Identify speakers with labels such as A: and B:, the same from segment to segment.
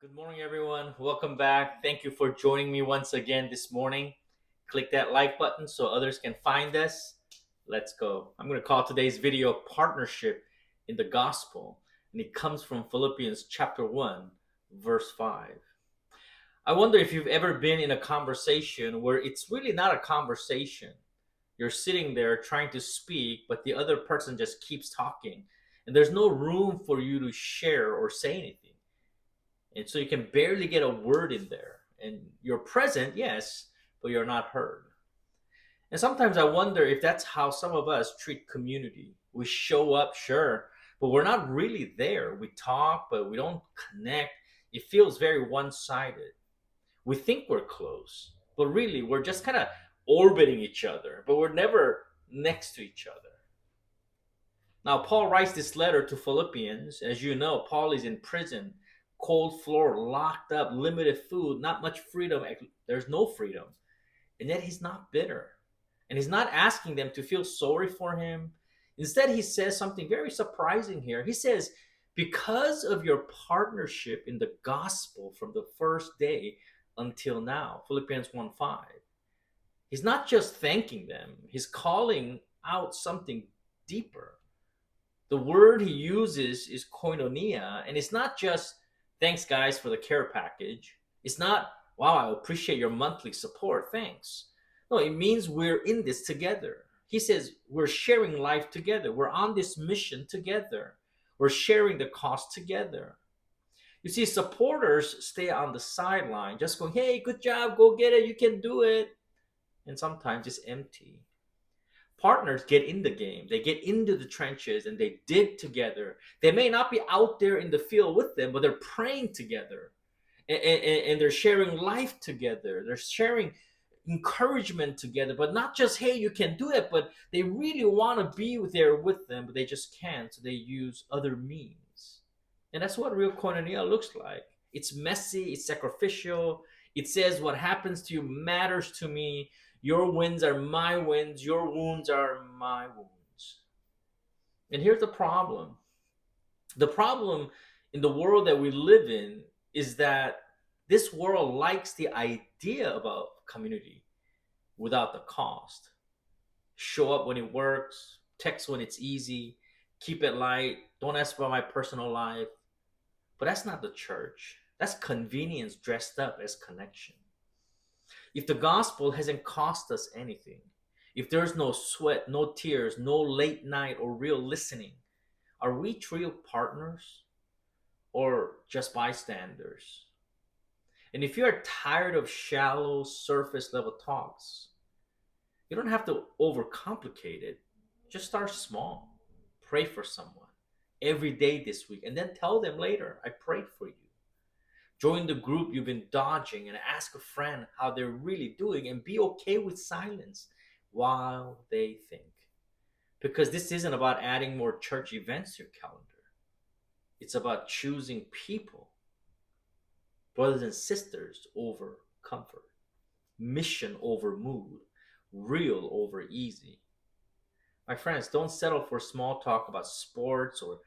A: Good morning, everyone. Welcome back. Thank you for joining me once again this morning. Click that like button so others can find us. Let's go. I'm going to call today's video Partnership in the Gospel, and it comes from Philippians chapter 1, verse 5. I wonder if you've ever been in a conversation where it's really not a conversation. You're sitting there trying to speak, but the other person just keeps talking, and there's no room for you to share or say anything. And so you can barely get a word in there. And you're present, yes, but you're not heard. And sometimes I wonder if that's how some of us treat community. We show up, sure, but we're not really there. We talk, but we don't connect. It feels very one sided. We think we're close, but really we're just kind of orbiting each other, but we're never next to each other. Now, Paul writes this letter to Philippians. As you know, Paul is in prison, cold floor, locked up, limited food, not much freedom. There's no freedom. And yet he's not bitter. And he's not asking them to feel sorry for him. Instead, he says something very surprising here. He says, because of your partnership in the gospel from the first day until now, Philippians 1:5. He's not just thanking them, he's calling out something deeper. The word he uses is koinōnia, and it's not just thanks, guys, for the care package. It's not, wow, I appreciate your monthly support, thanks. No, it means we're in this together. He says we're sharing life together. We're on this mission together. We're sharing the cost together. You see, supporters stay on the sideline, just going, hey, good job, go get it, you can do it. And sometimes it's empty. Partners get in the game, they get into the trenches and they dig together. They may not be out there in the field with them, but they're praying together, and they're sharing life together, they're sharing encouragement together, but not just, hey, you can do it, but they really want to be there with them, but they just can't, so they use other means. And that's what real koinonia looks like. It's messy, it's sacrificial. It says what happens to you matters to me. Your wins are my wins. Your wounds are my wounds. And here's the problem. The problem in the world that we live in is that this world likes the idea about community without the cost. Show up when it works, text when it's easy, keep it light, don't ask about my personal life. But that's not the church. That's convenience dressed up as connection. If the gospel hasn't cost us anything, if there's no sweat, no tears, no late night or real listening, are we true partners or just bystanders? And if you're tired of shallow, surface level talks, you don't have to overcomplicate it. Just start small. Pray for someone every day this week and then tell them later, I prayed for you. Join the group you've been dodging and ask a friend how they're really doing, and be okay with silence while they think. Because this isn't about adding more church events to your calendar. It's about choosing people, brothers and sisters, over comfort, mission over mood, real over easy. My friends, don't settle for small talk about sports or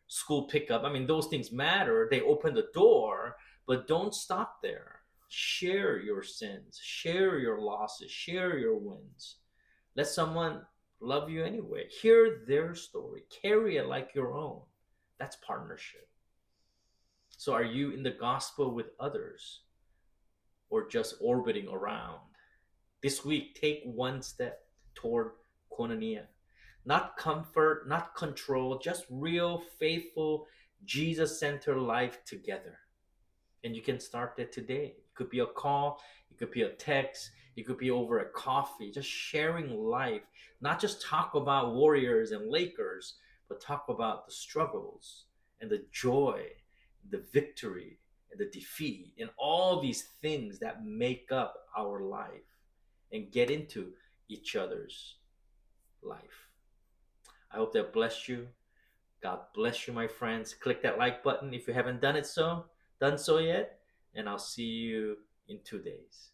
A: school pickup. I mean, those things matter, they open the door, but don't stop there. Share your sins, share your losses, share your wins. Let someone love you anyway. Hear their story, carry it like your own. That's partnership. So, are you in the gospel with others or just orbiting around? This week, take one step toward koinonia. Not comfort, not control, just real, faithful, Jesus centered life together. And you can start that today. It could be a call, it could be a text, it could be over a coffee, just sharing life. Not just talk about Warriors and Lakers, but talk about the struggles and the joy, the victory and the defeat, and all these things that make up our life, and get into each other's life. I hope that blessed you. God bless you, my friends. Click that like button if you haven't done so yet, and I'll see you in 2 days.